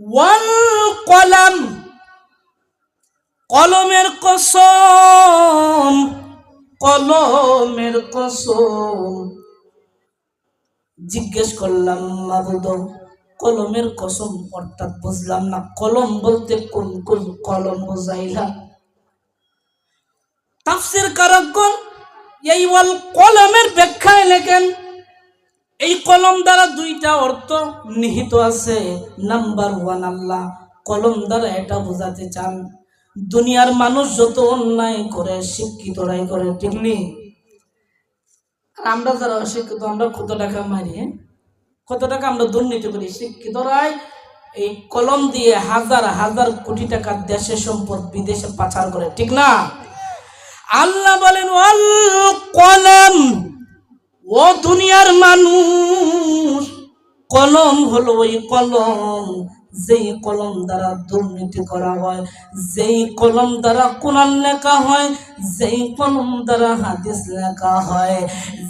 ওয়াল কলম, কলমের কসম, কলমের কসম। জিজ্ঞেস করলাম মাবুদ, কলমের কসম অর্থাৎ বুঝলাম না, কলম বলতে কোন কোন কলম বুঝাইলা? তাফসীর কারকগণ এই ওয়াল কলমের ব্যাখ্যায় লেখেন, এই কলম দ্বারা দুইটা অর্থ নিহিত আছে। নাম্বার ওয়ান, আল্লাহ কলম দ্বারা এটা বোঝাতে চান দুনিয়ার মানুষ যত অন্যায় করে শিক্ষিতরাই করে, ঠিক নেই? আমরা যারা অশিক্ষিত আমরা কত টাকা মারি, কত টাকা আমরা দুর্নীতি করি, শিক্ষিতরাই এই কলম দিয়ে হাজার হাজার কোটি টাকার দেশের সম্পদ বিদেশে পাচার করে, ঠিক না? আল্লাহ বলেন ওয়াল কলম, ও দুনিয়ার মানুষ, কলম হলো ওই কলম যেই কলম দ্বারা দুর্নীতি করা হয়, যেই কলম দ্বারা কোরআন লেখা হয়, যেই কলম দ্বারা হাদিস লেখা হয়,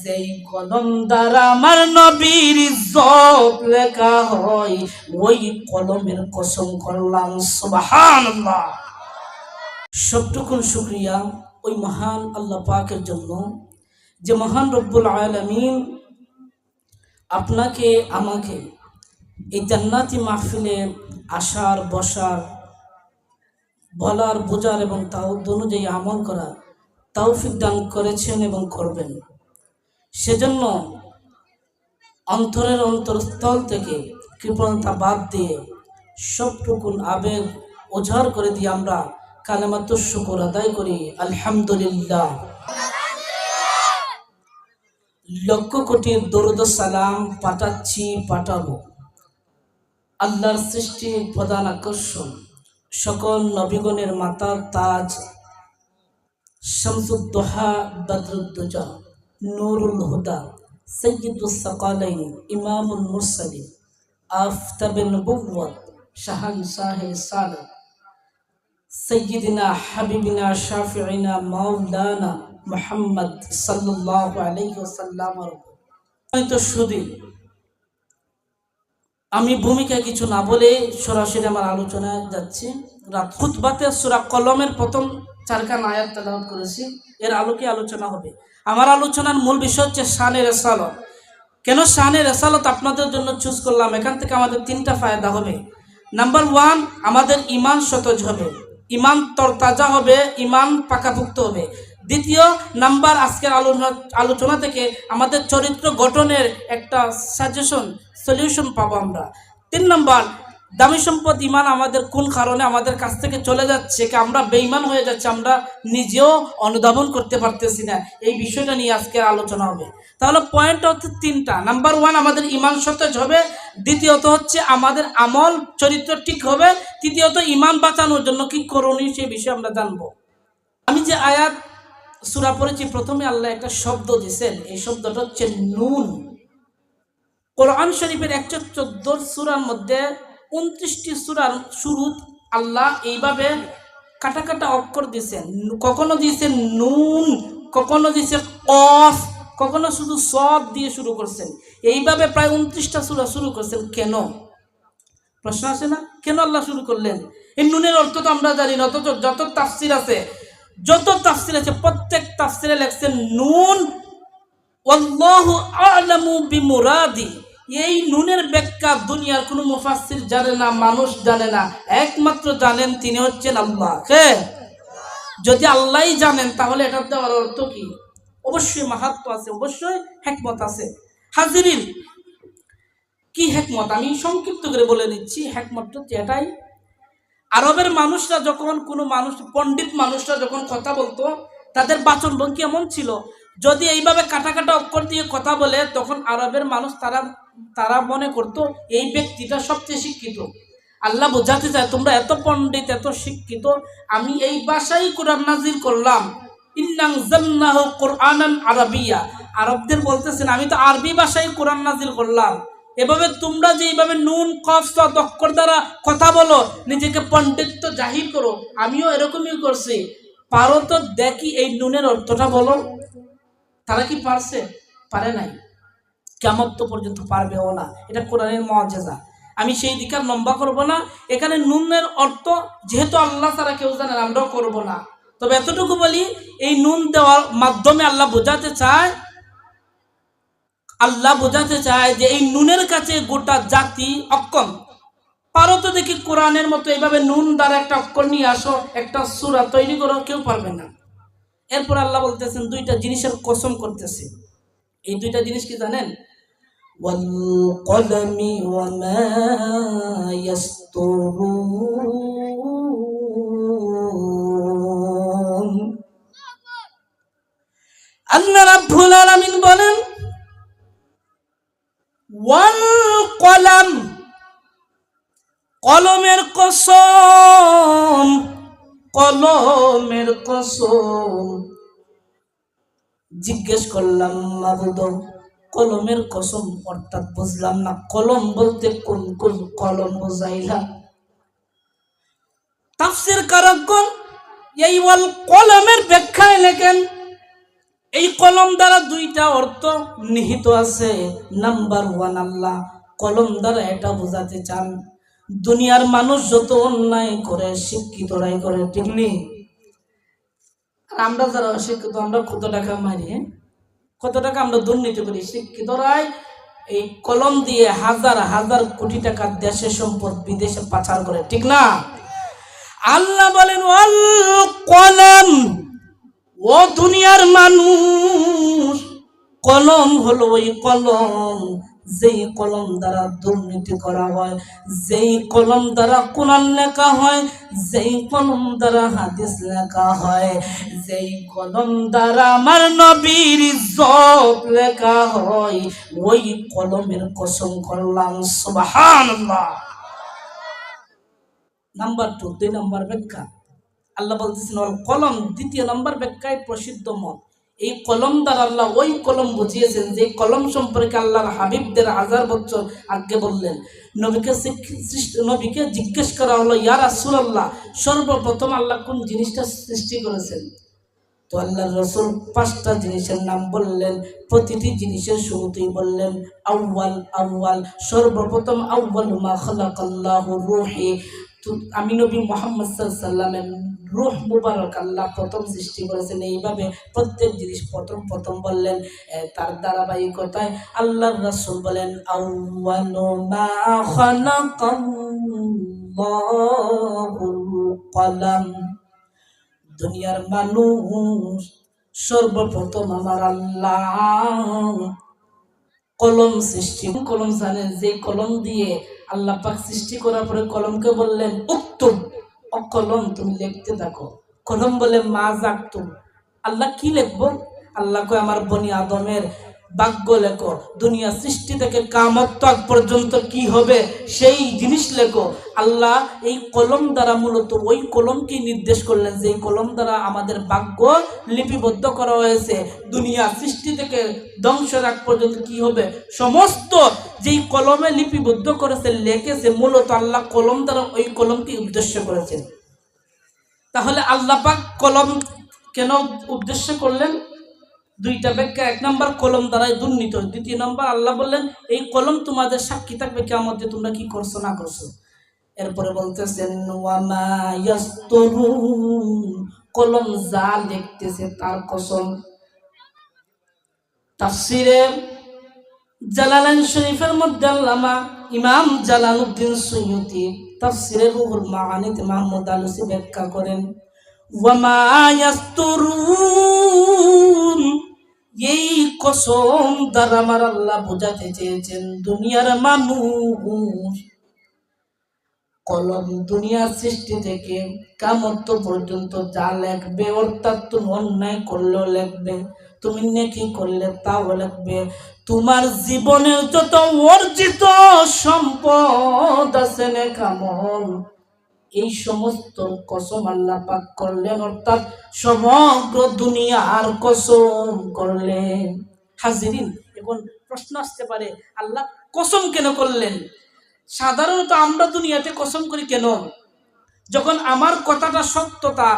যেই কলম দ্বারা আমার নবীর ইজ্জত লেখা হয়, ওই কলমের কসম করলাম। সুবহানাল্লাহ। সবটুকুন শুকরিয়া ওই মহান আল্লাহ পাকের জন্য যে মহান রব্বুল আলামিন আপনাকে আমাকে এই জান্নাতি মাহফিলে আসার, বসার, বলার, বোঝার এবং তাও অনুযায়ী আমল করা তৌফিক দান করেছেন এবং করবেন। সেজন্য অন্তরের অন্তরস্থল থেকে কৃপণতা বাদ দিয়ে সবটুকুন আবেগ ওঝাড় করে দিয়ে আমরা কালেমাতুশ শুকর আদায় করি আলহামদুলিল্লাহ। লক্ষ কোটি দরুদ সালাম পাঠাচ্ছি, পাঠাবো আল্লাহর সৃষ্টি প্রধান আকর্ষণ, সকল নবীগণের মাতা তাজ, শামসুদ্দোহা, বদরুদ্দোজা, নূরুল হুদা, সৈয়দুস সাকালাইন, ইমামুল মুরসালিন, আফতাবে নবুওয়াত, শাহানশাহে সালাত, সৈয়দিনা হাবিবিনা শাফিঈনা মাওলানা মুহাম্মদ সাল্লাল্লাহু আলাইহি ওয়াসাল্লাম। তো শুধু আমি ভূমিকা কিছু না বলে সরাসরি আমার আলোচনায় যাচ্ছি। রাত খুতবাতে সূরা কলমের প্রথম 4খান আয়াত তেলাওয়াত করেছি, এর আলোকে আলোচনা হবে। আমার আলোচনার মূল বিষয় হচ্ছে শানে রিসালাত। কেন শানে রিসালাত আপনাদের জন্য চুজ করলাম? এখান থেকে আমাদের 3টা ফায়দা হবে। নাম্বার 1, আমাদের ঈমান সতেজ হবে, ঈমান তরতাজা হবে, ঈমান পাকাপোক্ত হবে। দ্বিতীয় নাম্বার, আজকের আলোচনা থেকে আমাদের চরিত্র গঠনের একটা সাজেশন, সলিউশন পাবো আমরা। 3 নাম্বার, দামি সম্পদ ঈমান আমাদের কোন কারণে আমাদের কাছ থেকে চলে যাচ্ছে, আমরা বেঈমান হয়ে যাচ্ছে, আমরা নিজেও অনুধাবন করতে পারতেছি না, এই বিষয়টা নিয়ে আজকের আলোচনা হবে। তাহলে পয়েন্টটা হচ্ছে 3টা। নাম্বার 1, আমাদের ঈমান সতেজ হবে। দ্বিতীয়ত হচ্ছে আমাদের আমল চরিত্র ঠিক হবে। তৃতীয়ত ঈমান বাঁচানোর জন্য কি করণীয় সেই বিষয়ে আমরা জানবো। আমি যে আয়াত সূরা পড়েছি, প্রথমে আল্লাহ একটা শব্দ দিয়েছেন, এই শব্দটা হচ্ছে নুন। কোরআন শরীফের 114 সূরার মধ্যে 29টি সূরার শুরু আল্লাহ এইভাবে কাটা কাটা অক্ষর দিয়েছেন। কখনো দিয়েছেন নুন, কখনো দিয়েছে কফ, কখনো শুধু সদ দিয়ে শুরু করছেন। এইভাবে প্রায় 29টা সূরা শুরু করছেন। কেন? প্রশ্ন আসে না, কেন আল্লাহ শুরু করলেন? এই নুনের অর্থ তো আমরা জানি না, অথচ যত তাফসির আছে প্রত্যেক তাফসিরে লেখছেন নুন আল্লাহু আ'লামু বিমুরাদি। এই নুনের ব্যাখ্যা দুনিয়ার কোনো মুফাসসির জানে না, মানুষ জানে না, একমাত্র জানেন তিনি হচ্ছেন আল্লাহ। কে? যদি আল্লাহই জানেন তাহলে এটার দেওয়ার অর্থ কি? অবশ্যই মাহাত্ম্য আছে, অবশ্যই হিকমত আছে। হাজিরিন, কি হিকমত আমি সংক্ষিপ্ত করে বলে দিচ্ছি। হিকমত হচ্ছে এটাই, আরবের মানুষরা যখন কোনো মানুষ, পণ্ডিত মানুষরা যখন কথা বলতো, তাদের বাচন ভঙ্গি এমন ছিল, যদি এইভাবে কাটা কাটা অক্ষর দিয়ে কথা বলে, তখন আরবের মানুষ তারা মনে করতো এই ব্যক্তিটা সবচেয়ে শিক্ষিত। আল্লাহ বোঝাতে চায় তোমরা এত পণ্ডিত, এত শিক্ষিত, আমি এই ভাষায় কোরআন নাজিল করলাম। ইন্না আনজালনাহু কুরআনান আরাবিয়্যা, আরবদের বলতেছেন আমি তো আরবি ভাষায় কোরআন নাজিল করলাম। এভাবে তোমরা যে এইভাবে নুন কফ সদ অক্ষর দ্বারা কথা বলো, নিজেকে পণ্ডিত্য জাহির করো, আমিও এরকমই করছি। পারো তো দেখি এই নুনের অর্থটা বলো। তারা কি পারছে? পারে নাই, কিয়ামত পর্যন্ত পারবেও না। এটা কোরআনের মুআজিজা। আমি সেই দিকে আর লম্বা করব না। এখানে নুনের অর্থ যেহেতু আল্লাহ ছাড়া কেউ জানেন, আমরাও করব না। তবে এতটুকু বলি, এই নুন দেওয়ার মাধ্যমে আল্লাহ বোঝাতে চায় যে এই নুনের কাছে গোটা জাতি অক্ষম। পারো তো দেখি কোরআনের মতো এইভাবে নুন দ্বারা একটা অক্ষর নিয়ে আসো, একটা সূরা তৈরি করো, কেউ পারবে না। এরপর আল্লাহ বলতেছেন দুইটা জিনিসের কসম করতেছে। এই দুইটা জিনিস কি জানেন? ওয়াল কলমি ওয়া মা ইয়াসতুরুন। আল্লাহ রাব্বুল আলামিন বলেন ওয়াল কলম, কলমের কসম, কলমের কসম। জিজ্ঞেস করলাম মাবুদ, কলমের কসম অর্থাৎ বুঝলাম না, কলম বলতে কোন কোন কলম বোঝাইলা? তাফসীর কারকগণ এই ওয়াল কলমের ব্যাখ্যায় লেখেন এই কলম দ্বারা দুইটা অর্থ নিহিত আছে। নাম্বার ওয়ান, আল্লাহ কলম দ্বারা এটা বোঝাতে চান দুনিয়ার মানুষ যত অন্যায় করে শিক্ষিতরাই করে, ঠিক নেই? আমরা যারা অশিক্ষিত, আমরা কত টাকা মারি, কত টাকা আমরা দুর্নীতি করি, শিক্ষিতরাই এই কলম দিয়ে হাজার হাজার কোটি টাকা দেশের সম্পদ বিদেশে পাচার করে, ঠিক না? আল্লাহ বলেন ওয়াল কলম, ও দুনিয়ার মানুষ, কলম হলো ওই কলম যেই কলম দ্বারা দুর্নীতি করা হয়, যেই কলম দ্বারা কোরআন লেখা হয়, যেই কলম দ্বারা হাদিস লেখা হয়, যেই কলম দ্বারা আমার নবীর ইজ্জত লেখা হয়, ওই কলমের কসম করলাম। সুবহানাল্লাহ। নাম্বার 2, 2 নম্বর ব্যাখ্যা আল্লাহ বলতেছেন ওয়াল কলম। দ্বিতীয় নম্বর ব্যাখ্যায় প্রসিদ্ধ মত, এই কলম দ্বারা আল্লাহ ওই কলম বুঝিয়েছেন যে কলম সম্পর্কে আল্লাহর হাবিবদের হাজার বছর আগে বললেন। নবীকে জিজ্ঞেস করা হলো, ইয়া রাসূলুল্লাহ, সর্বপ্রথম আল্লাহ কোন জিনিসটা সৃষ্টি করেছেন? তো আল্লাহর রাসূল 5টা জিনিসের নাম বললেন। প্রতিটি জিনিসের শুরুতেই বললেন আউয়াল, আউয়াল, সর্বপ্রথম আউয়াল মা খালাকাল্লাহু রূহি। আমি নবী মুহাম্মদ সাল্লাল্লাহু আলাইহি ওয়াসাল্লামের রূহ মুবারক আল্লাহ প্রথম সৃষ্টি করেছেন। এইভাবে প্রত্যেক জিনিস প্রথম প্রথম বললেন। তার ধারাবাহিকতায় আল্লাহর রাসূল বলেন আউয়ালু মা খালাকাল্লাহুল কলম। দুনিয়ার মানুষ, সর্বপ্রথম আমার আল্লাহ কলম সৃষ্টি। কলম জানেন? যে কলম দিয়ে আল্লাহ পাক সৃষ্টি করার পরে কলমকে বললেন উক্তুব, ও কলম তুমি লিখতে থাকো। কলম বলে মা জাকতুম, আল্লাহ কি লিখবো? আল্লাহ কয় আমার বনি আদমের ভাগ্য লেখো, দুনিয়া সৃষ্টি থেকে কিয়ামত তক পর্যন্ত কি হবে সেই জিনিস লেখো। আল্লাহ এই কলম দ্বারা মূলত ওই কলমকে নির্দেশ করলেন যে এই কলম দ্বারা আমাদের ভাগ্য লিপিবদ্ধ করা হয়েছে। দুনিয়া সৃষ্টি থেকে ধ্বংসের আগ পর্যন্ত কি হবে সমস্ত যেই কলমে লিপিবদ্ধ করেছে, লিখেছে, মূলত আল্লাহ কলম দ্বারা ওই কলমকে উদ্দেশ্য করেছেন। তাহলে আল্লাহ পাক কলম কেন উদ্দেশ্য করলেন? দুইটা ব্যাখ্যা। 1 নম্বর, কলম দ্বারাই দুর্নীতি। 2 নম্বর, আল্লাহ বললেন এই কলম তোমাদের সাক্ষী থাকবে কিয়ামতে তোমরা কি করছো না করছো। এরপরে বলতেছেন ওয়া মা ইয়াসতুরুন, কলম যা লিখতেছে তার কসম। তাফসীরে জালালাইন শরীফের মধ্যে আল্লামা ইমাম জালালউদ্দিন সুয়ুতি তাফসীরে রুহুল মাআনিতে মাহমুদ আলুসি ব্যাখ্যা করেন ওয়া মা ইয়াসতুরুন, এই কসম দ্বারা আমার আল্লাহ বোঝাতে চেয়েছেন দুনিয়ার মানুষ, কলম দুনিয়া সৃষ্টি থেকে কিয়ামত পর্যন্ত যা লিখবে, অর্থাৎ তুমি অন্যায় করলেও লিখবে, তুমি নেকি করলে তাও লিখবে, তোমার জীবনের যত অর্জিত সম্পদ আছে নেকামল, এই সমস্ত কসম আল্লাহ পাক করলেন, অর্থাৎ সমগ্র দুনিয়ার কসম করলেন। হাজিরিন, এখন প্রশ্ন আসতে পারে আল্লাহ কসম কেন করলেন? সাধারণত আমরা দুনিয়াতে কসম করি কেন? যখন আমার কথাটা সত্যতা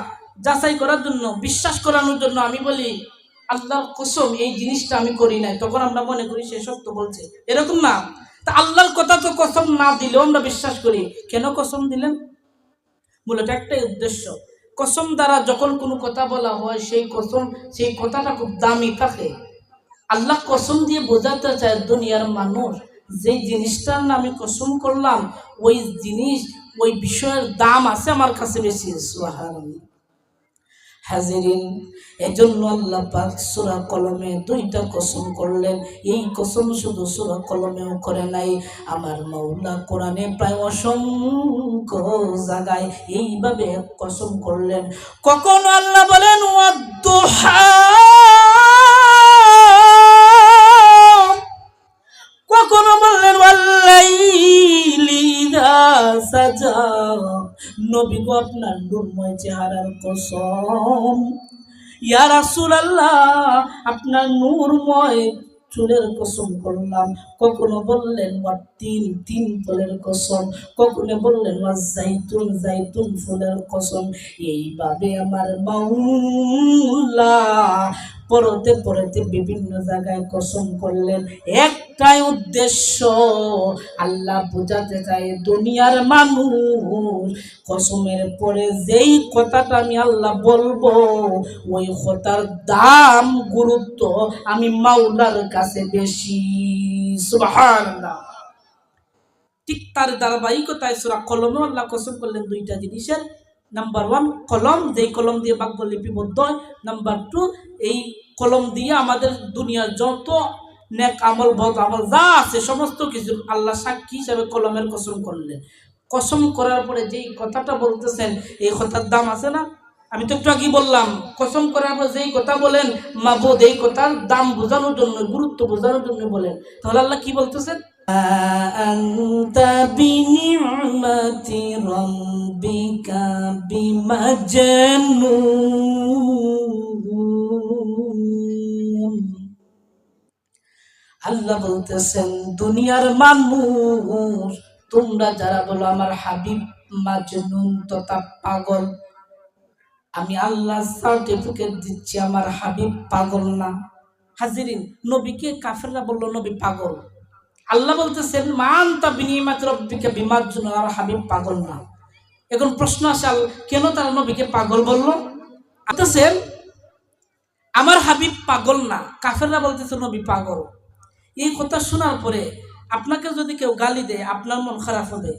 যাচাই করার জন্য, বিশ্বাস করানোর জন্য আমি বলি আল্লাহর কসম এই জিনিসটা আমি করি নাই, তখন আমরা মনে করি সে সত্য বলছে, এরকম না। তা আল্লাহর কথা তো কসম না দিলেও আমরা বিশ্বাস করি। কেন কসম দিলেন? মূলত একটাই উদ্দেশ্য, কসম দ্বারা যখন কোনো কথা বলা হয় সেই কসম, সেই কথাটা খুব দামি থাকে। আল্লাহ কসম দিয়ে বোঝাতে চায় দুনিয়ার মানুষ, যে জিনিসটার নামে কসম করলাম ওই জিনিস, ওই বিষয়ের দাম আছে আমার কাছে বেশি। সুবহানাল্লাহ। হাজিরিন, এজন্য আল্লাহ পাক সূরা কলমে দুইটা কসম করলেন। এই কসম শুধু সূরা কলমেও করে নাই, আমার মাওলা কোরআনে প্রায় অসংখ্য জায়গায় এইভাবে কসম করলেন। কখনো আল্লাহ বলেন ওয়াদ-দুহা, কখনো বললেন ওয়াল-লাইলি ইযা সাজা। নবী গো আপনার নূরময় চেহারার কসম, ইয়া রাসূলুল্লাহ আপনার নূরময় চুলের কসম করলাম। কখনো বললেন ওয়াত-তিন, তিন ফলের কসম, কখনো বললেন ওয়াজ-জাইতুন, জাইতুন ফুলের কসম। এইভাবে আমার মাওলা পরতে পরতে বিভিন্ন জায়গায় কসম করলেন। একটাই উদ্দেশ্য, আল্লাহ বোঝাতে চায় দুনিয়ার মানুষ, কসমের পরে যেই কথাটা আমি আল্লাহ বলবো ওই কথার দাম, গুরুত্ব আমি মাওলার কাছে বেশি। সুবহানাল্লাহ। ঠিক তার ধারাবাহিকতায় সূরা কলমে আল্লাহ কসম করলেন দুইটা জিনিসের। নাম্বার 1 কলম, যেই কলম দিয়ে বাক্য লিপিবদ্ধ হয়। নাম্বার 2 এই কলম দিয়ে আমাদের দুনিয়ার যত নেক আমল, বদ আমল যা আছে সমস্ত কিছু আল্লাহ সাক্ষী হিসাবে কলমের কসম করলেন। কসম করার পরে যেই কথাটা বলতেছেন এই কথার দাম আছে না? আমি তো একটু আগেই বললাম, কসম করার পর যেই কথা বলেন মাবুদ, এই কথার দাম বোঝানোর জন্য, গুরুত্ব বোঝানোর জন্য বলেন। তাহলে আল্লাহ কি বলতেছেন? আনতা বিনি'মাতি রাব্বিকা বিমাজনুন। আল্লাহ বলতেছেন দুনিয়ার মানুষ তোমরা যারা বলো আমার হাবিব মাজনুন তথা পাগল, আমি আল্লাহ সার্টিফিকেট দিচ্ছি আমার হাবিব পাগল না। হাজিরিন, নবীকে কাফেররা বলল নবী পাগল। আল্লাহ বলতেছেন মান তা বিনিমাত রব্বিকা বিমাজ্জুন, আমার হাবিব পাগল না। এখন প্রশ্ন আসে কেন তারা নবীকে পাগল বলল? বলতেছেন আমার হাবিব পাগল না, কাফেররা বলতেছে নবী পাগল। এই কথা শোনার পরে আপনাকে যদি কেউ গালি দেয় আপনার মন খারাপ হবে।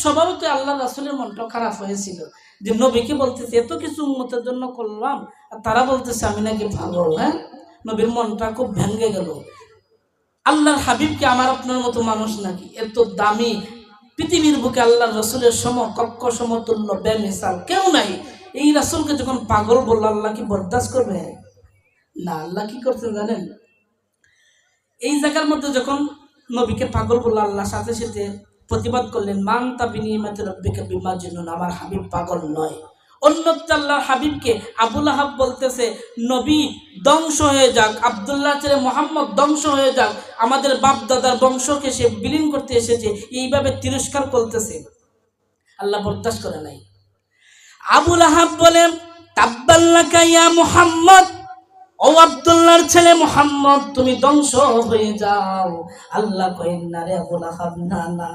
স্বভাবত আল্লাহ রাসূলের মনটা খারাপ হয়েছিল যে নবীকে বলতেছে এত কিছু উম্মতের জন্য করলাম আর তারা বলতেছে আমি নাকি পাগল। হ্যাঁ, নবীর মনটা খুব ভেঙে গেল। আল্লাহর হাবিবকে আমার আপনার মতো মানুষ নাকি? এত দামি পৃথিবীর বুকে আল্লাহর রাসূলের সমকক্ষ সমতুল্য বেমিসাল কেউ নাই। এই রাসূলকে যখন পাগল বলল আল্লাহ কি বরদাস্ত করবে? না। আল্লাহ কি করছেন জানেন? এই জায়গার মধ্যে যখন নবীকে পাগল বলল আল্লাহ সাথে সাথে প্রতিবাদ করলেন মান তা বিনিমাতি রব্বিকা বিমাজনুন, আমার হাবিব পাগল নয়। অন্যত্র আল্লাহর হাবিবকে আবু লাহাব বলতেছে নবী ধ্বংস হয়ে যাক, আব্দুল্লাহ ছেলে মোহাম্মদ ধ্বংস হয়ে যাক, আমাদের বাপ দাদার বংশকে সে বিলীন করতে এসেছে, এইভাবে তিরস্কার করতেছে। আল্লাহ বরদাস্ত করে নাই। আবু লাহাব বলেন তাব্বাল্লাকা ইয়া মুহাম্মদ, ও আব্দুল্লাহর ছেলে মুহাম্মদ তুমি ধ্বংস হয়ে যাও। আল্লাহ কইন না রে আবু লাহাব, না না,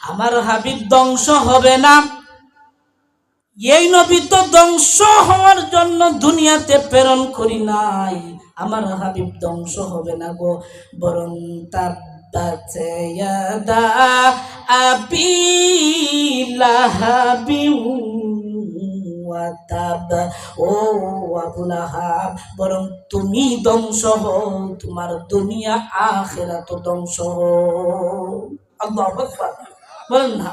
আমার হাবিব ধ্বংস হবে না। এই নবী তো ধ্বংস হওয়ার জন্য দুনিয়াতে প্রেরণ করি নাই, আমার হাবিব ধ্বংস হবে না গো, বরং তাব্বাত ইয়াদা আবি লাহাবিন ওয়া তাব। ও আবু লাহাব, বরং তুমি ধ্বংস হও, তোমার দুনিয়া আখিরাত ধ্বংস হও। আল্লাহু আকবার বলেন না।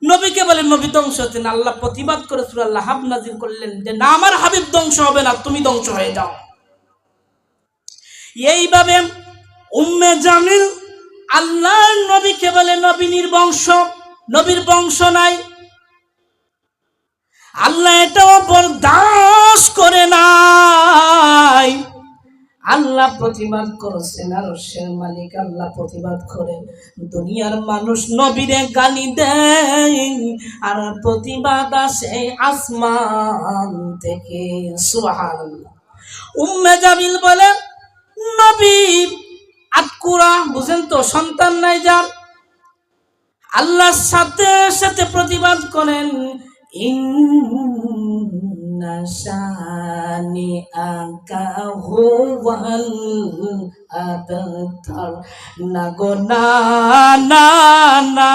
নবীকে বলেন নবী ধ্বংস হতেন। আল্লাহ প্রতিবাদ করে সূরা লাহাব নাযিল করলেন যে না, আমার হাবিব ধ্বংস হবে না, তুমি ধ্বংস হয়ে যাও। এইভাবে উম্মে জামিল আল্লাহর নবীকে বলে নবী নির্বংশ, নবীর বংশ নাই। আল্লাহ এটাও বরদাস্ত করে নাই। আল্লাহ প্রতিবাদ করেছেন, আরশের মালিক আল্লাহ প্রতিবাদ করেন। দুনিয়ার মানুষ নবীরে গালি দেয় আর প্রতিবাদ আসে আসমান থেকে। সুবহানাল্লাহ। উম্মে জামিল বলে, নবী আটকুরা, বুঝেন তো, সন্তান নাই যার। আল্লাহর সাথে সাথে প্রতিবাদ করেন, ইন্না শানিআকা হুয়াল আবতার। না গো না, না না,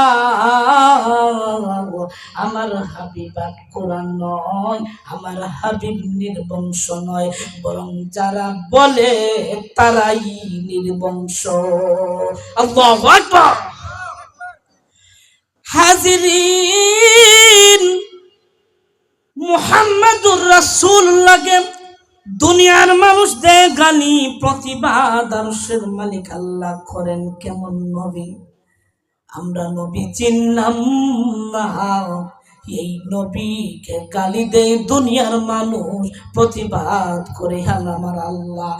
আমার হাবিব কোরআন নয়, আমার হাবিব নির্বংশ নয়, বরং যারা বলে তারাই নির্বংশ। আল্লাহু আকবার। হাজিরিন, মুহাম্মাদুর রাসূলুল্লাহকে দুনিয়ার মানুষ দেয় গালি, প্রতিবাদ আরশের মালিক আল্লাহ করেন কেমন নবী। আমরা নবী চিনলাম না, এই নবীকে গালি দেয় দুনিয়ার মানুষ, প্রতিবাদ করে আমার আল্লাহ।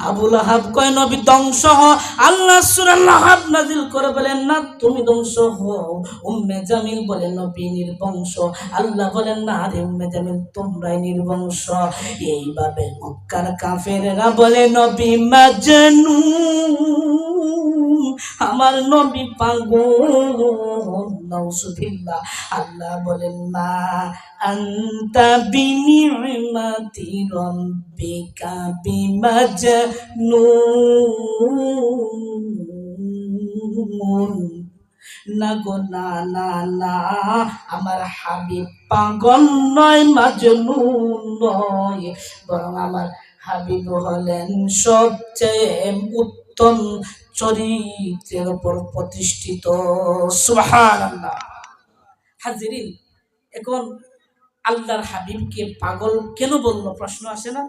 আবু লাহাব কয় নবী ধ্বংস হ, আল্লাহ সূরা লাহাব নাজিল করে বলেন না তুমি ধ্বংস হও। উম্মে জামিল বলে নবী নির্বংশ, আল্লাহ বলেন না রে উম্মে জামিল তোমরাই নির্বংশ। এইভাবে মক্কার কাফেররা বলে নবী মাজনুন, আমার নবী পাগল। নাউযুবিল্লাহ। আল্লাহ বলেন মা আনতা বিনি'মাতি রাব্বিকা বিমাজনুন। না গো না না না, আমার হাবিব পাগল নয়, মাজনুন নয়, বরং আমার হাবিব হলেন সবচেয়ে উত্তম চরিত্রের উপর প্রতিষ্ঠিত। সুবহানাল্লাহ। হাজিরিন, এখন আল্লাহর হাবিবকে পাগল কেন বললো প্রশ্ন আসে না?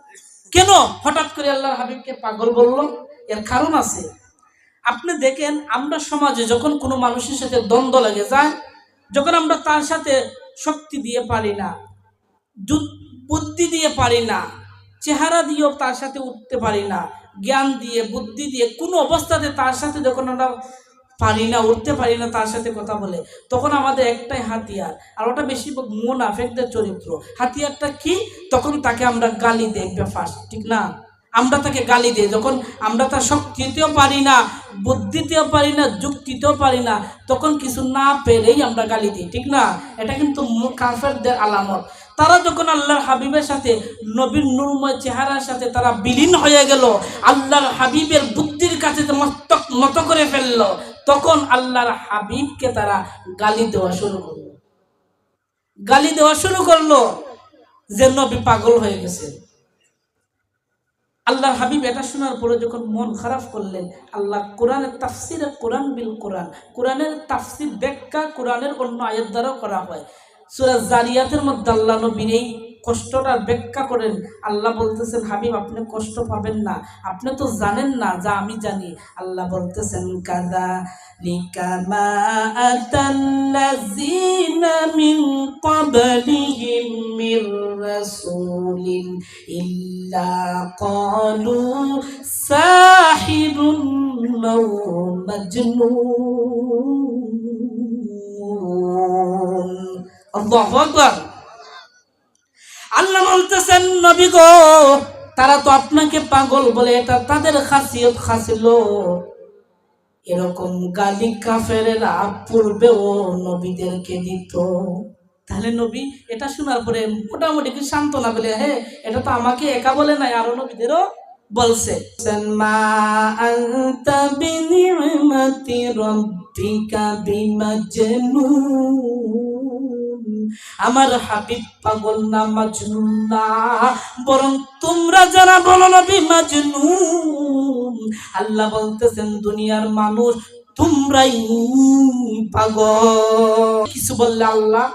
কেন হঠাৎ করে আল্লাহর হাবিবকে পাগল বললো? এর কারণ আছে। আপনি দেখেন, আমরা সমাজে যখন কোনো মানুষের সাথে দ্বন্দ্ব লেগে যায়, যখন আমরা তার সাথে শক্তি দিয়ে পারি না, বুদ্ধি দিয়ে পারি না, চেহারা দিয়েও তার সাথে উঠতে পারি না, জ্ঞান দিয়ে বুদ্ধি দিয়ে কোনো অবস্থাতে তার সাথে যখন আমরা পারি না, উঠতে পারি না, তার সাথে কথা বলে, তখন আমাদের একটাই হাতিয়ার, আর ওটা বেশিরভাগ মুনাফিকদের চরিত্র। হাতিয়ারটা কি? তখন তাকে আমরা গালি দেই, ফার্স্ট, ঠিক না? আমরা তাকে গালি দিই যখন আমরা তার শক্তিতেও পারি না, বুদ্ধিতেও পারি না, যুক্তিতেও পারি না, তখন কিছু না পেরেই আমরা গালি দিই, ঠিক না? এটা কিন্তু কাফেরদের আলামত। তারা যখন আল্লাহর হাবিবের সাথে, নবীর নূরময় চেহারার সাথে তারা বিলীন হয়ে গেল, আল্লাহর হাবিবের বুদ্ধির কাছে মস্তক নত করে ফেলল, তখন আল্লাহর হাবিবকে তারা গালি দেওয়া শুরু করলো, গালি দেওয়া শুরু করলো যে নবী পাগল হয়ে গেছে। আল্লাহর হাবিব এটা শোনার পরে যখন মন খারাপ করলেন, আল্লাহ কোরআনের তাফসিরে কোরআন বিল কোরআন, কোরআনের তাফসির ব্যাখ্যা কোরআনের অন্য আয়াত দ্বারাও করা হয়। সূরা জারিয়াতের মধ্যে আল্লাহ নবীর এই কষ্টটা ব্যাখ্যা করেন। আল্লাহ বলতেছেন হাবিব আপনি কষ্ট পাবেন না, আপনি তো জানেন না যা আমি জানি। আল্লাহ বলতেছেন কাযালিকা মা আতাল্লাযীনা মিন ক্বাবলিহিম মির রাসূলিন ইল্লা ক্বালু সাহিরুন আও মাজনুন। আল্লাহু আকবার। আল্লাহ বলতেছেন নবী গো, তারা তো আপনাকে পাগল বলে, এটা তাদের খাসিয়ত খাসিল। এরকম গালি কাফেরেরা পূর্বেও নবীদেরকে দিত। তাহলে নবী এটা শোনার পরে মোটামুটি কি সান্ত্বনা বলে, হ্যাঁ এটা তো আমাকে একা বলে নাই, আরো নবীদেরও বলছে। মা আনতা বিনি'মাতি রাব্বিকা বিমাজনুন, আমার হাবিব পাগল না, মাজনুন না, বরং তোমরা যারা বলো নবী মাজনুন, আল্লাহ বলতেছেন দুনিয়ার মানুষ তোমরাই পাগল। কিছু বললে আল্লাহ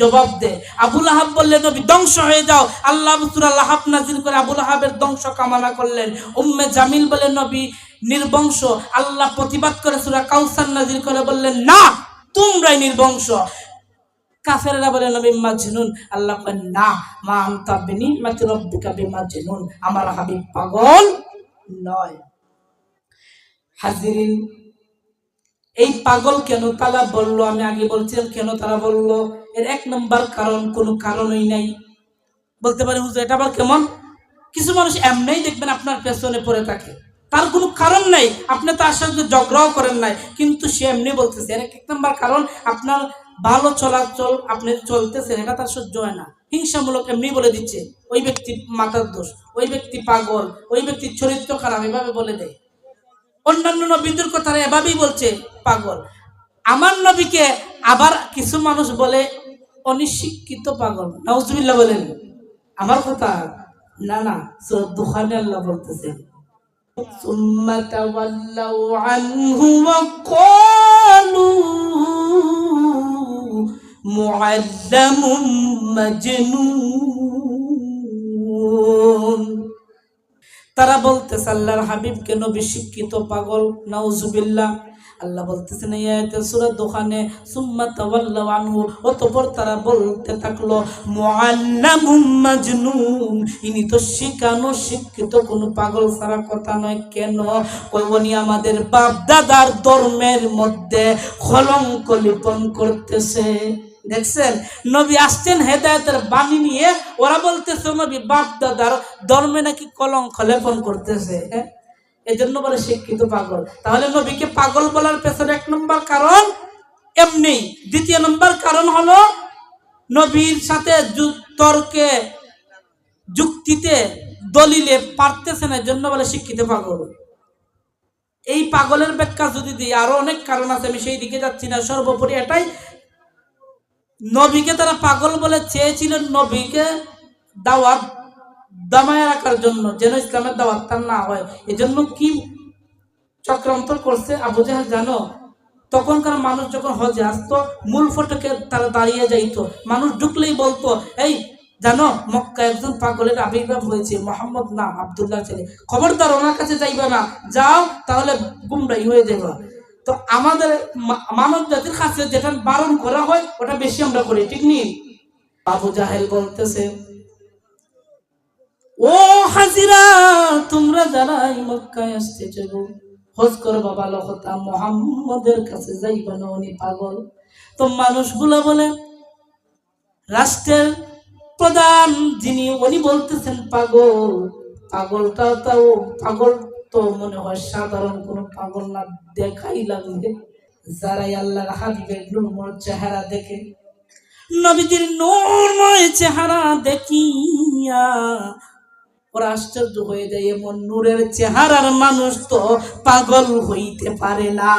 জবাব দে। আবু লাহাব বললে নবী ধ্বংস হয়ে যাও, আল্লাহ সূরা লাহাব নাজিল করে আবু লাহাবের ধ্বংস কামনা করলেন। উম্মে জামিল বলে নবী নির্বংশ, আল্লাহ প্রতিবাদ করে সূরা কাউসার নাজিল করে বললেন না তোমরাই নির্বংশ। কাফেররা বলে নবী মাজনুন, আল্লাহ বলেন না মা আনতা বিনি'মাতি রাব্বিকা বিমাজনুন, আমার হাবিব পাগল নয়। হাজিরিন, এই পাগল কেন তারা বললো? আমি আগে বলছিলাম কেন তারা বললো। এর এক নম্বর কারণ কোনো কারণই নাই। বলতে পারি হুজুর এটা আবার কেমন? কিছু মানুষ এমনিই দেখবেন আপনার পেছনে পড়ে থাকে, তার কোনো কারণ নাই, আপনি তার সাথে ঝগড়াও করেন নাই, কিন্তু সে এমনি বলতেছে। এর এক নাম্বার কারণ, আপনার ভালো চলাচল আপনি চলতেছেন, এটা তার সহ্য হয় না, হিংসামূলক এমনি বলে দিচ্ছে ওই ব্যক্তি মাথার দোষ, ওই ব্যক্তি পাগল, ওই ব্যক্তির চরিত্র খারাপ, এভাবে বলে দেয়। অন্যান্য নবীদের কথা এভাবেই বলছে পাগল। আমার নবীকে আবার কিছু মানুষ বলে অনিশিক্ষিত পাগল, নাউজুবিল্লাহ বলেন। আমার কথা না না, সূরা দুখানে আল্লাহ বলতেছে সুম্মা তাওয়াল্লাউ আনহু ওয়া ক্বালু মুআল্লামুম মাজনুন। তারা বলতেছে আল্লাহর হাবিবকে নবী শিক্ষিত পাগল, নাউজুবিল্লাহ। আল্লাহ বলতেছেন এই আয়াতে সূরা দুখানে সুম্মা তাওয়াল্লাউ আনহু, অতঃপর তারা বলতে থাকলো মুআল্লামুম মাজনুন, ইনি তো শিখানো শিক্ষিত কোন পাগল ছাড়া কথা নয়। কেন? উনি আমাদের বাপ দাদার ধর্মের মধ্যে কলঙ্ক লিপন করতেছে। দেখছেন, নবী আসছেন হেদায়েতের বাণী নিয়ে, ওরা বলতেছে নবী বাপ দাদার ধর্মে নাকি কলঙ্ক লেপন করতেছে। এই জন্য বলে শিক্ষিত পাগল। তাহলে নবীকে পাগল বলার পেছনে এক নম্বর কারণ এমনি। দ্বিতীয় নম্বর কারণ হলো নবীর সাথে তর্কে যুক্তিতে দলিলে পারতেছে না, জন্য বলে শিক্ষিত পাগল। এই পাগলের ব্যাখ্যা যদি দিই, আরো অনেক কারণ আছে, আমি সেই দিকে যাচ্ছি না। সর্বোপরি এটাই, নবীকে তারা পাগল বলে চেয়েছিলেন নবীকে দাওয়াত দামায় রাখার জন্য, যেন ইসলামের দাওয়াত তার না হয়। এজন্য কি চক্রান্ত করছে আবু জাহেল জানো? তখনকার মানুষ যখন হজে আসতো, মূল ফটকে তারা দাঁড়িয়ে যাইতো, মানুষ ঢুকলেই বলতো এই জানো মক্কা একজন পাগলের আবির্ভাব হয়েছে, মোহাম্মদ নাম, আব্দুল্লাহ ছেলে, খবরদার ওনার কাছে যাইবে না, যাও তাহলে গুমরাই হয়ে যাবে। তো আমাদের মানব জাতির কাছে যেটা বারণ করা হয় ওটা বেশি আমরা করি, ঠিক নেই? আবু জাহেল বলতেছে ও হাজিরা, তোমরা যারা এই মক্কায় আসতেছো হজ করবা, ভালো কথা, মুহাম্মদের কাছে যাইবা না, উনি পাগল। তো মানুষগুলো বলে রাষ্ট্রের প্রধান যিনি, উনি বলতেছেন পাগল। পাগলটা তাও পাগল তো মনে হয় সাধারণ কোন পাগল না, দেখাই লাগবে যারাই আল্লাহর হাবিবের নূরময় চেহারা দেখে, নবীজির নূরময় চেহারা দেখিয়া ওরা আশ্চর্য হয়ে যায়, এমন নূরের চেহারার মানুষ তো পাগল হইতে পারে না।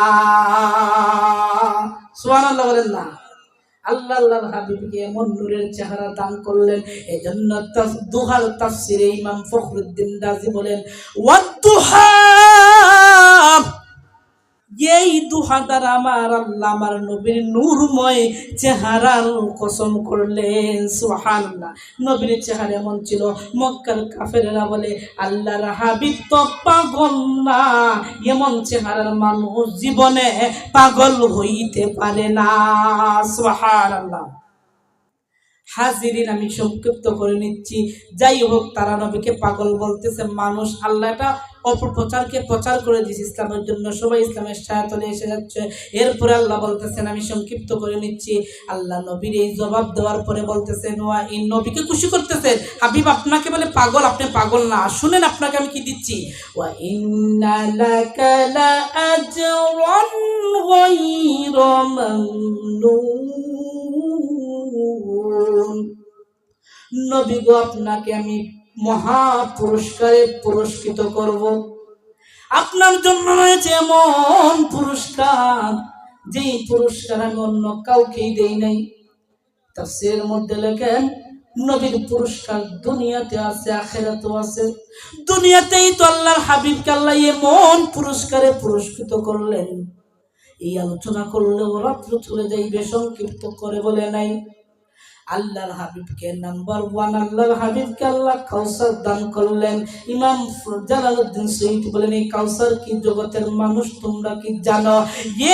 সুবহানাল্লাহ বলেন না? আল্লাহ আল্লাহর হাবিবকে এমন নূরের চেহারা দান করলেন। এজন্য দুহার তাফসিরে ইমাম ফখরুদ্দিন রাজি বলেন ওয়াদুহা, এই দুহা দ্বারা আমার আল্লাহ আমার নবীর নূরময় চেহারার কসম করলেন। সুবহানাল্লাহ। নবীর চেহারা এমন ছিল, মক্কার কাফেররা বলে আল্লাহর হাবিব তো পাগল না, এমন চেহারার মানুষ জীবনে পাগল হইতে পারে না। সুবহানাল্লাহ। হাজিরিন, আমি সংক্ষিপ্ত করে নিচ্ছি। যাই হোক, তারা নবীকে পাগল বলতেছে, মানুষ আল্লাহ এটা অপপ্রচারকে প্রচার করে দিয়েছে ইসলামের জন্য, সবাই ইসলামের সায়াতলে এসে যাচ্ছে। এরপরে আল্লাহ বলতেছেন, আমি সংক্ষিপ্ত করে নিচ্ছি, আল্লাহ নবীর এই জবাব দেওয়ার পরে বলতেছেন ওয়া এই নবীকে খুশি করতেছেন, হাবিব আপনাকে বলে পাগল, আপনি পাগল না, শুনেন আপনাকে আমি কি দিচ্ছি, ওয়া ইন্না লাকা লা আজরান গায়রা মামনুন। নবী গো, আপনাকে আমি মহা পুরস্কারে পুরস্কৃত করব। আপনার জন্য রয়েছে এমন পুরস্কার, যে পুরস্কার আমি অন্য কাউকেই দেই নাই। তাফসীরের মধ্যে লেখেন নবীর পুরস্কার দুনিয়াতে আছে, আখিরাতেও আছে। দুনিয়াতেই তো আল্লাহর হাবিবকে আল্লাহ এমন পুরস্কারে পুরস্কৃত করলেন, এই আলোচনা করলেও রাত্র চলে যাইবে, সংক্ষিপ্ত করে বলে নাই। আল্লাহর হাবিবকে নাম্বার 1, আল্লাহর হাবিবকে আল্লাহ কাউসার দান করলেন। ইমাম জালালউদ্দিন সৈয়দ বলেন, এই কাউসার কি জগতের মানুষ তোমরা কি জানো?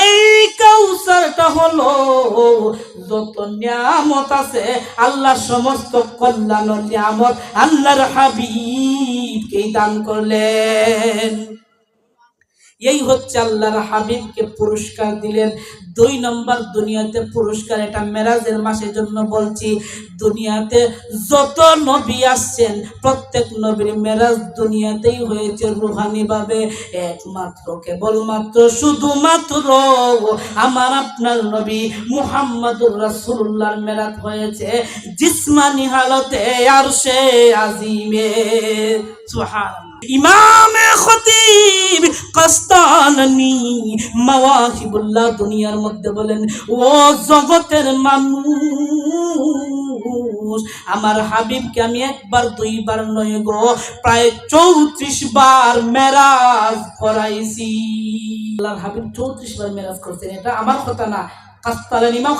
এই কাউসারটা হলো যত নিয়ামত আছে, আল্লাহ সমস্ত কল্যাণ ও নিয়ামত আল্লাহর হাবিবকে দান করলেন। এই হচ্ছে আল্লাহর হাবিবকে পুরস্কার দিলেন। 2 নম্বর দুনিয়াতে পুরস্কার, এটা মেরাজের মাসের জন্য বলছি। দুনিয়াতে যত নবী আসছেন প্রত্যেক নবীর মেরাজ দুনিয়াতেই হয়েছে রুহানি ভাবে। একমাত্র কেবলমাত্র শুধুমাত্র আমার আপনার নবী মুহাম্মদুর রাসূলুল্লাহর মেরাজ হয়েছে জিসমানি হালতে আরশে আজিমে। সুবহানাল্লাহ। ইমামে খতিব কাস্তালানী মাওয়াহিবুল্লাহ দুনিয়ার মধ্যে বলেন, ও জগতের মানুষ, আমার হাবিবকে আমি একবার দুইবার নয় গো প্রায় 34 বার মেরাজ করাইছি। আল্লাহর হাবিব 34 বার মেরাজ করছেন, এটা আমার কথা না। কাস্তালানী, ইমাম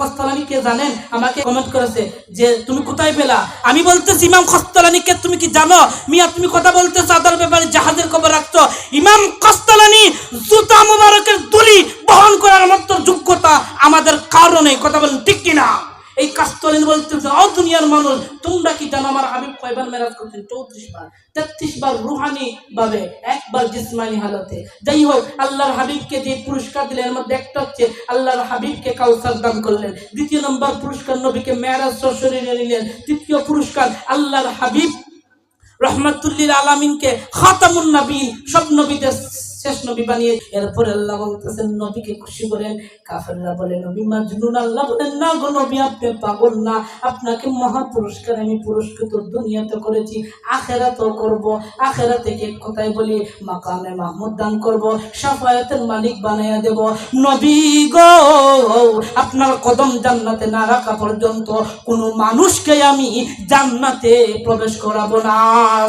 কাস্তালানী কে জানেন? আমাকে কমেন্ট করেছে যে তুমি কোথায় পেলা। আমি বলতেছি ইমাম কাস্তালানী কে তুমি কি জানো? মিয়া তুমি কথা বলতেছো আদার ব্যাপারে, জাহাজের খবর রাখছো। ইমাম কাস্তালানী জুতা মুবারকের দুলি বহন করার মতো যোগ্যতা আমাদের কারণে, কথা বলেন ঠিক কিনা? এই কাস্তালানী বলতেছে, ও দুনিয়ার মানুষ, তোমরা কি জানো আমার হাবিব কয়বার মেরাজ করছেন? 34 বার। 33 বার রুহানি ভাবে, একবার জিসমানি হালতে। যাই হোক, আল্লাহর হাবিবকে যে পুরস্কার দিলেন এর মধ্যে একটা হচ্ছে আল্লাহর হাবিবকে কাউসার দান করলেন। দ্বিতীয় নম্বর পুরস্কার নবীকে মেরাজ সশরীরে নিলেন। তৃতীয় পুরস্কার আল্লাহর হাবিব রহমাতুল্লিল আলামিনকে খাতামুন নবীন, সব নবীদের শেষ নবী বানিয়ে। এরপর আল্লাহ বলতেছেন নবীকে খুশি করেন। কাফেররা বলে নবী মাজনুন। আল্লাহ বলেন না গো নবী, আপনি পাগল না, আপনাকে মহা পুরস্কার আমি পুরস্কৃত দুনিয়াতে করেছি, আখেরাতেও করব। আখেরাতে এক কথাই বলি মাকামে মাহমুদ দান করব, শাফায়াতের মালিক বানাইয়া দেব। নবী গো, আপনার কদম জান্নাতে না রাখা পর্যন্ত কোনো মানুষকে আমি জান্নাতে প্রবেশ করাবো না।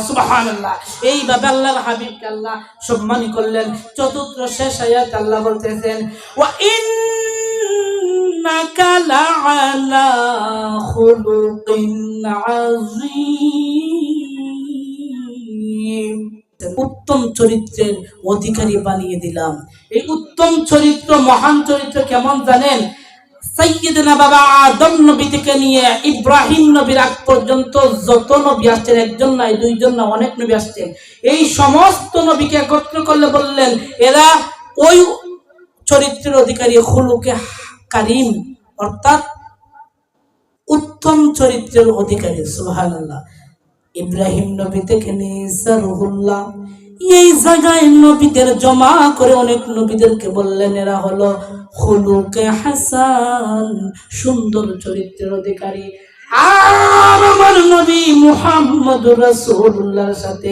সুবহানাল্লাহ। এইভাবে আল্লাহর হাবিবকে আল্লাহ সম্মানী করলেন। চতুর্থ শেষ আয়াত আল্লাহ বলতেছেন, ওয়া ইন্নাকা লাআলা খুলুকিন আযীম। উত্তম চরিত্রের অধিকারী বানিয়ে দিলাম। এই উত্তম চরিত্র, মহান চরিত্র কেমন জানেন? সাইয়্যিদনা বাবা আদম নবী থেকে নিয়ে ইব্রাহিম নবীর আগ পর্যন্ত যত নবী আসছেন, একজন নয়, দুইজন না, অনেক নবী আসছেন। এই সমস্ত নবীকে একত্র করলে বললেন এরা ওই চরিত্রের অধিকারী, খুলুকে কারিম, অর্থাৎ উত্তম চরিত্রের অধিকারী। সুবহানাল্লাহ। ইব্রাহিম নবী থেকে নিয়ে ঈসা রুহুল্লাহ, এই জায়গায় নবীদের জমা করে অনেক নবীদেরকে বললেন এরা হলো খুলুকে হাসান, সুন্দর চরিত্রের অধিকারী। আর আমার নবী মুহাম্মদুর রাসূলুল্লাহর সাথে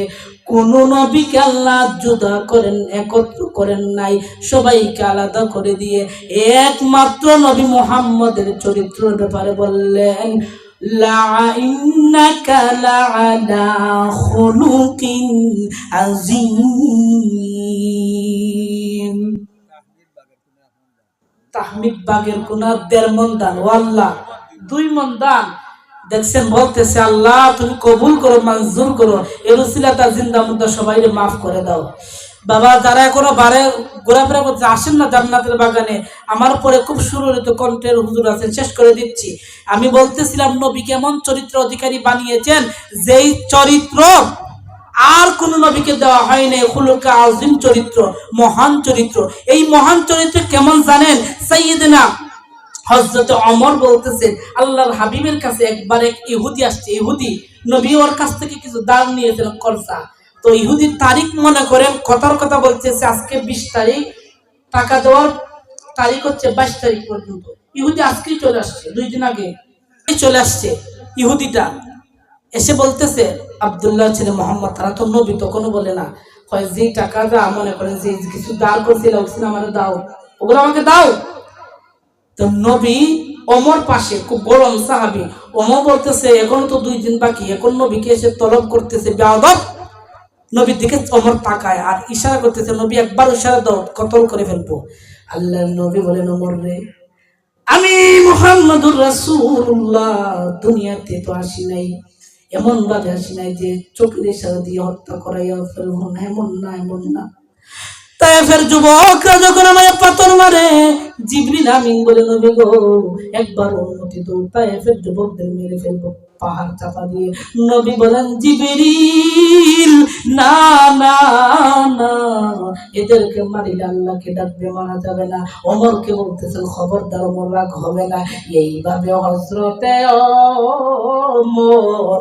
কোন নবীকে আল্লাহ জুদা করেন, একত্র করেন নাই, সবাইকে আলাদা করে দিয়ে একমাত্র নবী মুহাম্মদের চরিত্রের ব্যাপারে বললেন লা ইন্নাকা লাআলা খুলুকিন আযীম। তাহমিদ বাগের কোনা 1.5 মণ দান, আল্লাহ 2 মণ দান। দেখছেন বলতেছে আল্লাহ তুমি কবুল করো, মঞ্জুর করো, এর উসিলাতে জিন্দা মুর্দা সবাইকে মাফ করে দাও। বাবা যারা এখনো বারে ঘোরাফেরা করতে আসেন না জান্নাতের বাগানে, আমার পরে খুব সুরলিত কণ্ঠের হুজুর আছেন, শেষ করে দিচ্ছি। আমি বলতেছিলাম নবী কেমন চরিত্র অধিকারী বানিয়েছেন, যেই চরিত্র আর কোন নবীকে দেওয়া হয় নাই। খুলুকে আযীম চরিত্র, মহান চরিত্র। এই মহান চরিত্র কেমন জানেন? সাইয়্যিদনা হযরত ওমর বলতেছেন আল্লাহর হাবিবের কাছে একবার এক ইহুদি আসছে। ইহুদি নবী ওর কাছ থেকে কিছু দান নিয়েছিলেন, খরচা। তো ইহুদির তারিখ মনে করেন, কথার কথা বলতেছে আজকে 20 তারিখ, টাকা দেওয়ার তারিখ হচ্ছে 22 তারিখ পর্যন্ত। ইহুদি আজকেই চলে আসছে, 2 দিন আগে চলে আসছে। ইহুদিটা এসে বলতেছে আব্দুল্লাহ ছেলে মোহাম্মদ, তারা তো নবী, তখনও বলে না, হয় যে টাকা যা মনে করেন যে কিছু দাঁড় করছিল আমার দাও, ওগুলো আমাকে দাও। তো নবী ওমর পাশে, খুব গরম সাহাবী, ওমর বলতেছে এখনো তো 2 দিন বাকি, এখন নবীকে এসে তলব করতেছে বেয়াদব। নবীর দিকে ওমর তাকায় আর ইশারা করতেছে, নবী একবার ইশারা দাও, কতল করে ফেলবো। আল্লাহর নবী বলেন ওমর রে, আমি মুহাম্মদুর রাসূলুল্লাহ দুনিয়াতে তো আসি নাই, এমন ভাবে আসি নাই যে চোখের ইশারা দিয়ে হত্যা করাইয়া ফেলবো না, এমন না, এমন না। তায়েফের যুবকরা যখন আমায় পাথর মারে, জিবরিল আমিন বলে নবী গো একবার অনুমতি তো তায়েফের যুবকদের মেরে ফেলবো পাহাড় চাপা দিয়ে। নবী বলেন জিবরিল না না না, এদেরকে মারিলে আল্লাহকে ডাকবে, মারা যাবে না। ওমরকে বলতেছেন খবরদার ওমর, রাগ হবে না। এইভাবে হযরতে ওমর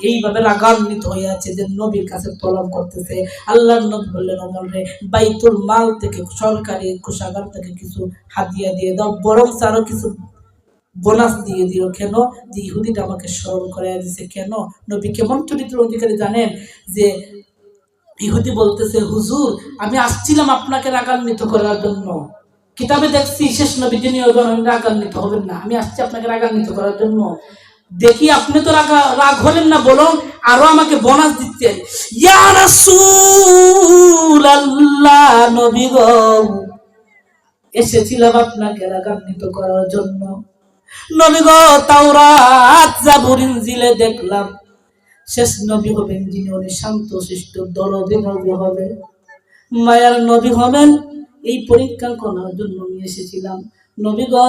এইভাবে রাগান্বিত হয়ে আছে যে নবীর কাছে তলব করতেছে। আল্লাহর নবী বললেন ওমর রে, বাইতুল মাল থেকে সরকারি কোষাগার থেকে কিছু হাদিয়া দিয়ে দাও, বরং আরো কিছু বোনাস দিয়ে দিও। কেন? যে ইহুদিটা আমাকে স্মরণ করে দিয়েছে। কেন? নবী কেমন চরিত্র অধিকারী জানেন? যে ইহুদি বলতেছে হুজুর আমি আসছিলাম আপনাকে রাগান্বিত করার জন্য, কিতাবে দেখছি শেষ নবী যিনি রাগান্বিত হবেন না, আমি আসছি আপনাকে রাগান্বিত করার জন্য। দেখি আপনি তো রাগ হলেন না, বলুন আরো আমাকে বোনাস দিচ্ছেন। ইয়া রাসূলুল্লাহ, নবী গো এসেছিলাম আপনাকে রাগান্বিত করার জন্য। নবী গো তাওরাত জাবুর ইনজিলে দেখলাম শেষ নবী হবেন যিনি উনি শান্ত শিষ্ট দরদি নবী হবে, মায়ার নবী হবেন। এই পরীক্ষা করার জন্য নিয়ে এসেছিলাম। নবী গো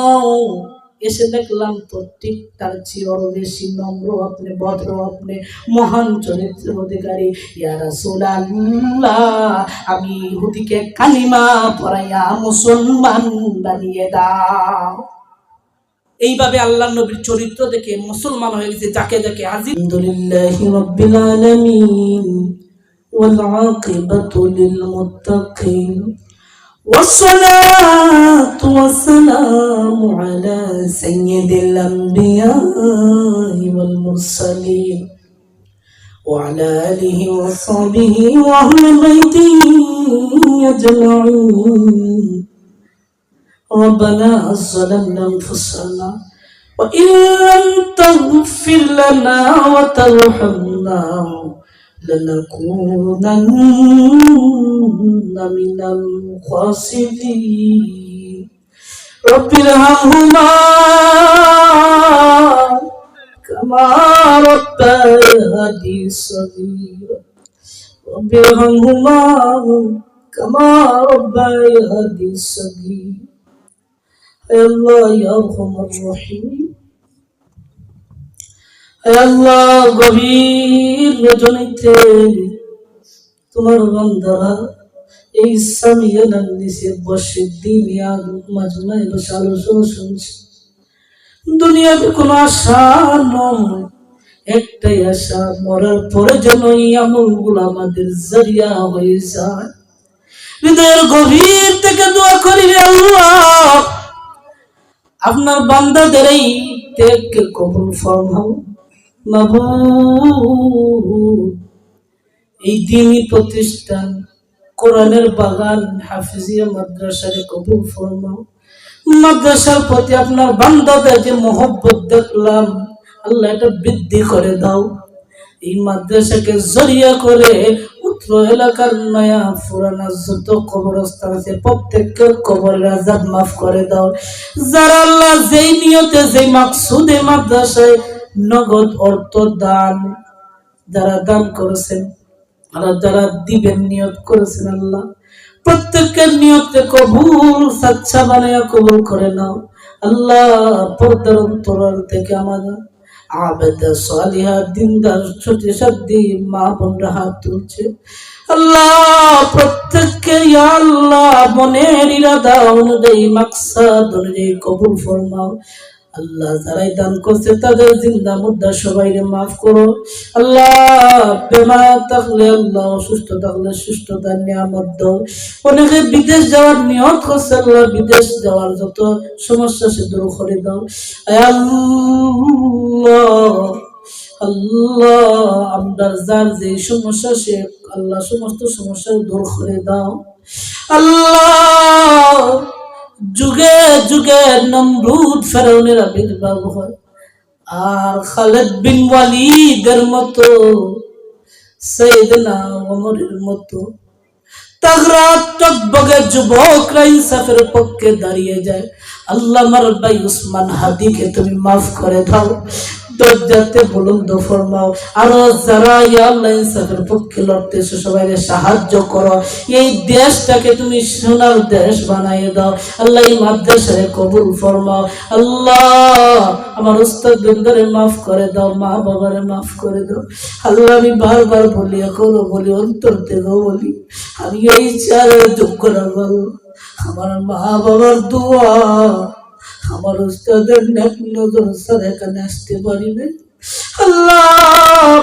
এসে দেখলাম তো ঠিক তার চেয়েও বেশি নম্র আপনি, ভদ্র আপনি, মহান চরিত্রের অধিকারী। ইয়া রাসূলুল্লাহ, আমি ইহুদিকে কালিমা পড়াইয়া মুসলমান বানিয়ে দাও। এইভাবে আল্লাহর নবীর চরিত্র দেখে মুসলমান হয়ে গেছে যাকে যাকে হাজির। আলহামদুলিল্লাহি রাব্বিল আলামিন ওয়াল আকিবাতু লিল মুত্তাকিন والصلاة والسلام على سيد الأنبياء والمرسلين وعلى آله وصحبه وأهل بيته أجمعين. ربنا ظلمنا أنفسنا وإن لم تغفر لنا وترحمنا لنكونن من الخاسرين. رب ارحمهما كما ربياني صغيرا. رب ارحمهما كما ربياني صغيرا. يا الله يا أرحم الراحمين. আল্লাহ গভীর রজনীতে তোমার বান্দারা এই সামিয়ানার নিচে বসে দিনিয়া মাজমায় বসে আলোচনা শুনছে। দুনিয়াতে কোনো আশা নয়, একটাই আশা, মরার পরে যেন এই আমলগুলো আমাদের জরিয়া হয়ে যায়। হৃদয়ের গভীর থেকে দোয়া করি আল্লাহ আপনার বান্দাদের এই ত্যাগকে কবুল ফরমাও। এই দ্বীনি প্রতিষ্ঠান, কোরআনের বাগান, হাফিজিয়া মাদ্রাসার কবুল ফরমাও। মাদ্রাসার প্রতি আপনার বান্দাদের যে মহব্বত দেখলাম আল্লাহ এটা বৃদ্ধি করে দাও। এই মাদ্রাসাকে জরিয়া করে উত্তর এলাকার নয়া পুরানা যত কবরস্থান আছে প্রত্যেকের কবরের আযাব মাফ করে দাও। যারা আল্লাহ যেই নিয়তে যেই মাকসুদে মাদ্রাসায় নগদ অর্থ দান যারা দান করেছেন আর যারা দিবেন নিয়ত করেছেন আল্লাহ প্রত্যেকের নিয়তে কবুল সাচ্চা বানায়া কবুল করে নাও। আল্লাহ পর্দার অন্তরাল থেকে আমাদের আবেদা সালিহা দিনদার ছোট সাদ্দি মা বোনরা হাত তুলছে আল্লাহ প্রত্যেককে ইয়া আল্লাহ মনের ইরাদা অনুযায়ী মাকসাদ অনুযায়ী কবুল ফরমাও। আল্লাহ যারাই দান করছে তাদের জিন্দা মুর্দা সবাইকে মাফ করো আল্লাহ। বেমার থাকলে আল্লাহ, অসুস্থ থাকলে সুস্থতার নিয়ামত দাও। অনেকে বিদেশ যাওয়ার নিয়ত করছে আল্লাহ বিদেশ যাওয়ার যত সমস্যা সে দূর করে দাও আল্লাহ। আল্লাহ আমরা যার যে সমস্যা সে আল্লাহ সমস্ত সমস্যা দূর করে দাও আল্লাহ। যুগে যুগে নমরুদ ফেরাউনের আবির্ভাব হয় আর খালিদ বিন ওয়ালিদের মতো সাইয়েদনা ওমরের মতো তাগড়া টকবগে যুবকরা ইনসাফের পক্ষে দাঁড়িয়ে যায়। আল্লাহ আমার ভাই উসমান হাদিকে তুমি মাফ করে দাও। দরজাতে বুলন্দ ফরমাও। আরো যারা ইয়া আল্লাহ ইনসাফের পক্ষে লড়তেছে সবাই সাহায্য করো। এই দেশটাকে তুমি সোনার দেশ বানাইয়ে দাও আল্লাহ। এই মাদ্রাসায় কবুল ফরমাও আল্লাহ। আমার উস্তাদ বৃন্দরে মাফ করে দাও, মা বাবারে মাফ করে দাও আল্লাহ। আমি বারবার বলি, এখনো বলি, অন্তর থেকেও বলি, আমি এই চারের যোগ্য না বল। আমার মা বাবার দোয়া, আমার উস্তাদের নেক নজর ছাড়া এখানে আসতে পারি না আল্লাহ।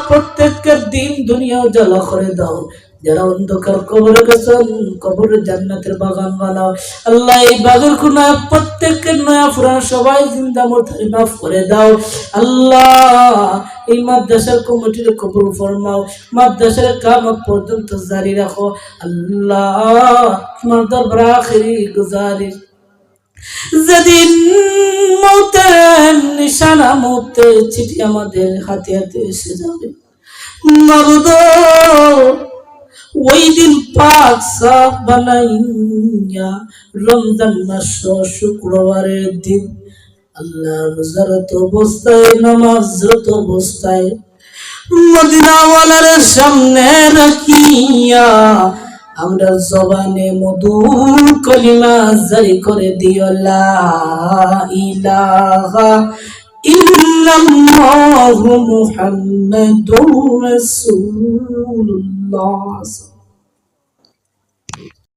প্রত্যেকের দিন দুনিয়া উজালা করে দাও। যারা অন্ধকার কবরে গেছেন কবরের জান্নাতের বাগান বানাও আল্লাহ। এই বাগান কোনা প্রত্যেকের নয়া পুরান সবাই জিন্দা মরতে মাফ করে দাও আল্লাহ। এই মাদ্রাসার কমিটির কবুল ফরমাও, মাদ্রাসার কিয়ামত পর্যন্ত জারি রাখো আল্লাহ। তোমার দরবারে আখিরি গুজারিশ, যেদিন মৌতের নিশানা, মৌতের চিঠি আমাদের হাতে হাতে এসে যাবে মাবুদ, ওই দিন পাক সাফ বানাইয়া রমজান মাস শুক্রবারের দিন আল্লাহ রোজারত অবস্থায়, নামাজরত অবস্থায় মদিনাওয়ালার সামনে রাখিয়া আমরা জবানে মধুর কলিমা জারি করে দিও লা ইলাহা ইল্লাল্লাহু মুহাম্মাদুর রাসূলুল্লাহ।